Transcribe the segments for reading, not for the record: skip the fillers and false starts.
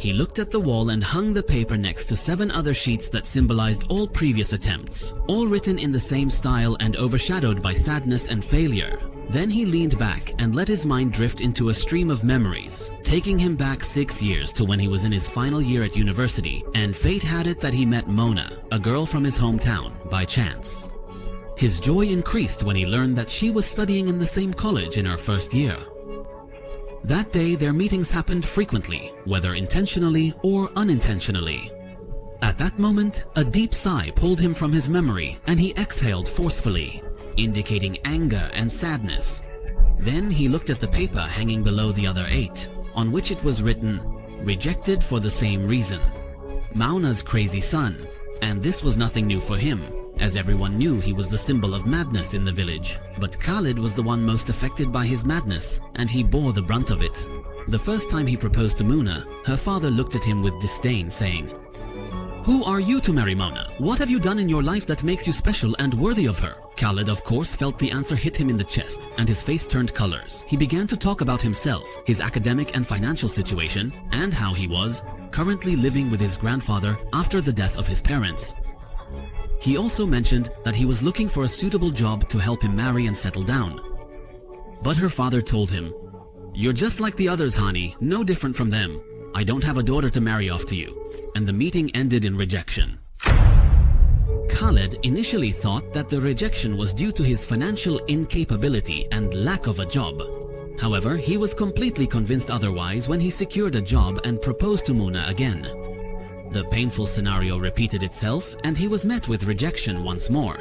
He looked at the wall and hung the paper next to 7 other sheets that symbolized all previous attempts, all written in the same style and overshadowed by sadness and failure. Then he leaned back and let his mind drift into a stream of memories, taking him back 6 years to when he was in his final year at university, and fate had it that he met Mona, a girl from his hometown, by chance. His joy increased when he learned that she was studying in the same college in her first year. That day, their meetings happened frequently, whether intentionally or unintentionally. At that moment, a deep sigh pulled him from his memory and he exhaled forcefully, indicating anger and sadness. Then he looked at the paper hanging below the other 8, on which it was written, "Rejected for the same reason." Mauna's crazy son, and this was nothing new for him, as everyone knew he was the symbol of madness in the village. But Khalid was the one most affected by his madness, and he bore the brunt of it. The first time he proposed to Muna, her father looked at him with disdain, saying, "Who are you to marry Mona? What have you done in your life that makes you special and worthy of her?" Khalid, of course, felt the answer hit him in the chest, and his face turned colors. He began to talk about himself, his academic and financial situation, and how he was currently living with his grandfather after the death of his parents. He also mentioned that he was looking for a suitable job to help him marry and settle down. But her father told him, "You're just like the others, Hani, no different from them. I don't have a daughter to marry off to you." And the meeting ended in rejection. Khalid initially thought that the rejection was due to his financial incapability and lack of a job. However, he was completely convinced otherwise when he secured a job and proposed to Muna again. The painful scenario repeated itself and he was met with rejection once more.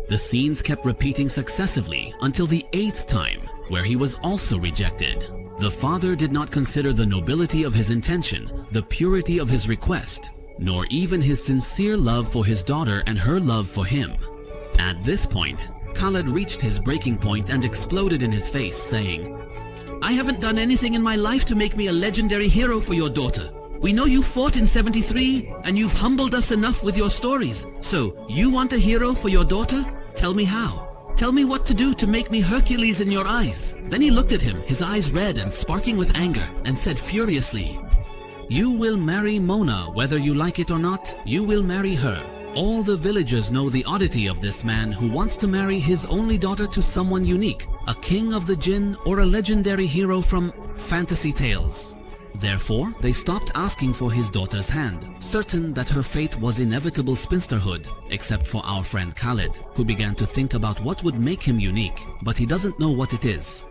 The scenes kept repeating successively until the 8th time, where he was also rejected. The father did not consider the nobility of his intention, the purity of his request, nor even his sincere love for his daughter and her love for him. At this point, Khalid reached his breaking point and exploded in his face, saying, "I haven't done anything in my life to make me a legendary hero for your daughter. We know you fought in 73 and you've humbled us enough with your stories. So, you want a hero for your daughter? Tell me how. Tell me what to do to make me Hercules in your eyes." Then he looked at him, his eyes red and sparking with anger, and said furiously, "You will marry Mona, whether you like it or not. You will marry her. All the villagers know the oddity of this man who wants to marry his only daughter to someone unique, a king of the jinn or a legendary hero from fantasy tales." Therefore, they stopped asking for his daughter's hand, certain that her fate was inevitable spinsterhood, except for our friend Khalid, who began to think about what would make him unique, but he doesn't know what it is.